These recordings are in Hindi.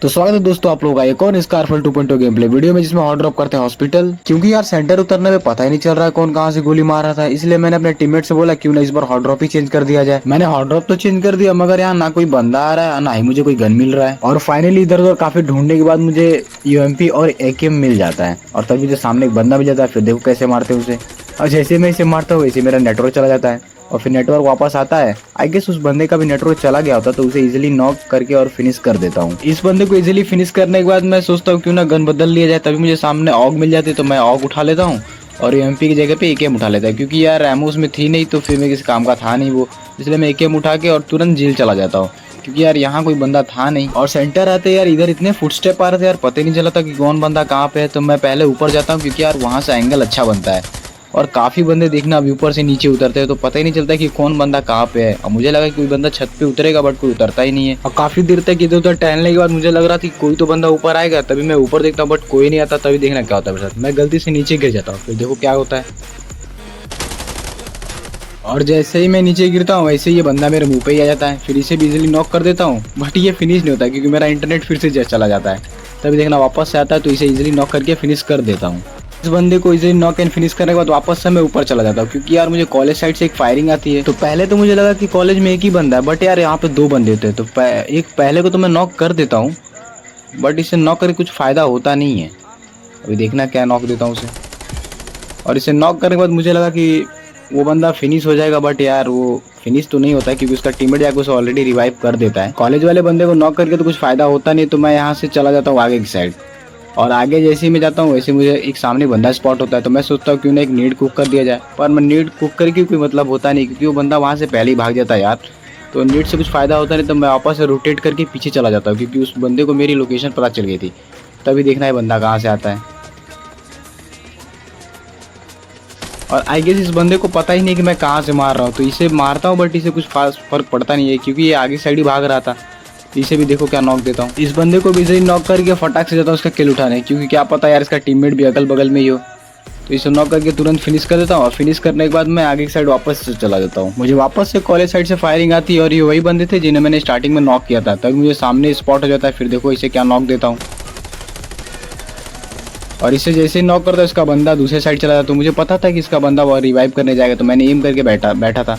तो स्वागत है दोस्तों आप लोगों का एक और स्कारफल 2.0 गेम प्ले वीडियो में, जिसमें हॉट ड्रॉप करते हैं हॉस्पिटल। क्योंकि यार सेंटर उतरने में पता ही नहीं चल रहा है कौन कहां से गोली मार रहा था, इसलिए मैंने अपने टीममेट से बोला क्यों ना इस बार हॉट ड्रॉप ही चेंज कर दिया जाए। मैंने हॉट ड्रॉप तो चेंज कर दिया, मगर यहाँ ना कोई बंदा आ रहा है ना ही मुझे कोई गन मिल रहा है। और फाइनली इधर उधर काफी ढूंढने के बाद मुझे यूएमपी और एकेएम मिल जाता है, और तभी मुझे सामने एक बंदा मिल जाता है। फिर देखो कैसे मारते हैं उसे, और जैसे मैं इसे मारता हूँ वैसे मेरा नेटवर्क चला जाता है और फिर नेटवर्क वापस आता है। आई गेस उस बंदे का भी नेटवर्क चला गया होता, तो उसे इजीली नॉक करके और फिनिश कर देता हूँ। इस बंदे को इजीली फिनिश करने के बाद मैं सोचता हूँ क्यों ना गन बदल लिया जाए, तभी मुझे सामने ऑग मिल जाती है, तो मैं ऑग उठा लेता हूँ और एमपी की जगह पे एकेएम उठा लेता है। क्योंकि यार एमओ उसमें थी नहीं, तो फिर मैं किसी काम का था नहीं वो, इसलिए मैं एकेएम उठा के और तुरंत जेल चला जाता हूँ। क्योंकि यार यहाँ कोई बंदा था नहीं, और सेंटर आते यार इधर इतने फुटस्टेप आ रहे थे यार, पता ही नहीं चला था कि कौन बंदा कहाँ पे है। तो मैं पहले ऊपर जाता हूँ, क्योंकि यार वहाँ से एंगल अच्छा बनता है, और काफी बंदे देखना अभी ऊपर से नीचे उतरते हैं तो पता ही नहीं चलता कि कौन बंदा कहाँ पे है। और मुझे लगा कि कोई बंदा छत पे उतरेगा, बट कोई उतरता ही नहीं है। और काफी देर तक इधर उधर टहलने के बाद मुझे लग रहा था कि कोई तो बंदा ऊपर आएगा, तभी मैं ऊपर देखता हूँ, बट कोई नहीं आता। तभी देखना क्या होता है मेरे साथ, मैं गलती से नीचे गिर जाता हूँ। फिर देखो क्या होता है, और जैसे ही मैं नीचे गिरता हूँ वैसे ही ये बंदा मेरे मुंह पे ही आ जाता है। फिर इसे भी इजीली नॉक कर देता हूँ, बट ये फिनिश नहीं होता क्योंकि मेरा इंटरनेट फिर से चला जाता है। तभी देखना वापस से आता है, तो इसे इजीली नॉक करके फिनिश कर देता हूँ। इस बंदे को इजीली नॉक एंड फिनिश करने के बाद वापस से मैं ऊपर चला जाता हूँ, क्योंकि यार मुझे कॉलेज साइड से एक फायरिंग आती है। तो पहले तो मुझे लगा कि कॉलेज में एक ही बंदा है, बट यार यहाँ पे दो बंदे होते हैं। तो एक पहले को तो मैं नॉक कर देता हूँ, बट इसे नॉक करके कुछ फायदा होता नहीं है। अभी देखना क्या नॉक देता हूँ उसे, और इसे नॉक करने के बाद मुझे लगा कि वो बंदा फिनिश हो जाएगा, बट यार वो फिनिश तो नहीं होता है, क्योंकि उसका टीममेट जाकर उसे ऑलरेडी रिवाइव कर देता है। कॉलेज वाले बंदे को नॉक करके तो कुछ फायदा होता नहीं, तो मैं यहाँ से चला जाता हूँ आगे की साइड। और आगे जैसे ही मैं जाता हूँ वैसे मुझे एक सामने बंदा स्पॉट होता है, तो मैं सोचता हूँ क्यों ना एक नीड कुक कर दिया जाए। पर मैं नीड कुक करके कोई मतलब होता नहीं, क्योंकि वो बंदा वहाँ से पहले ही भाग जाता है यार, तो नीड से कुछ फायदा होता नहीं। तो मैं वापस से रोटेट करके पीछे चला जाता हूँ, क्योंकि उस बंदे को मेरी लोकेशन पता चल गई थी। तभी देखना है बंदा कहाँ से आता है, और आई गेस इस बंदे को पता ही नहीं कि मैं कहाँ से मार रहा हूँ। तो इसे मारता हूँ, बट इसे कुछ खास फर्क पड़ता नहीं है, क्योंकि ये आगे साइड ही भाग रहा था। इसे भी देखो क्या नॉक देता हूँ। इस बंदे को भी इसे नॉक करके फटाक से जाता हूँ उसका किल उठाने, क्योंकि क्या पता यार इसका टीममेट भी अगल बगल में ही हो। तो इसे नॉक करके तुरंत फिनिश कर देता हूँ, और फिनिश करने के बाद मैं आगे की साइड वापस से चला जाता हूँ। मुझे वापस से कॉलेज साइड से फायरिंग आती है, और ये वही बंदे थे जिन्हें मैंने स्टार्टिंग में नॉक किया था। तभी मुझे सामने स्पॉट हो जाता है। फिर देखो इसे क्या नॉक देता हूँ, और इसे जैसे ही नॉक करता है इसका बंदा दूसरे साइड चला जाता। तो मुझे पता था कि इसका बंदा वो रिवाइव करने जाएगा, तो मैंने एम करके बैठा था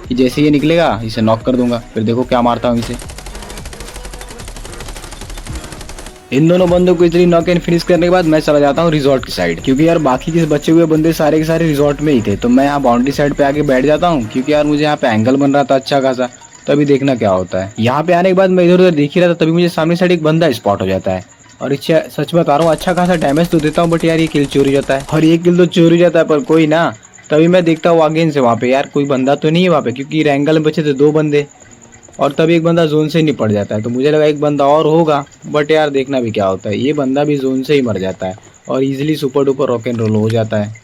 कि जैसे ये निकलेगा इसे नॉक कर दूंगा। फिर देखो क्या मारता हूँ इसे। इन दोनों बंदों को इजीली नॉक एंड फिनिश करने के बाद मैं चला जाता हूँ रिजॉर्ट की साइड, क्योंकि यार बाकी के बचे हुए बंदे सारे के सारे रिजॉर्ट में ही थे। तो मैं यहाँ बाउंड्री साइड पे आके बैठ जाता हूँ, क्योंकि यार मुझे यहाँ पे एंगल बन रहा था अच्छा खासा। तभी देखना क्या होता है, यहाँ पे आने के बाद मैं इधर उधर देख ही रहा था, तभी मुझे सामने साइड एक बंदा स्पॉट हो जाता है। और इच्छा सच बता रहा हूँ अच्छा खासा डैमेज तो देता हूँ, बट यार ये किल चोरी जाता है, और ये किल तो चोरी जाता है, पर कोई ना। तभी मैं देखता हूँ अगेन से वहाँ पे यार कोई बंदा तो नहीं है वहाँ पे, क्योंकि एंगल में बचे थे दो बंदे, और तभी एक बंदा जोन से ही निपट जाता है। तो मुझे लगा एक बंदा और होगा, बट यार देखना भी क्या होता है, ये बंदा भी जोन से ही मर जाता है और easily super duper rock and roll हो जाता है।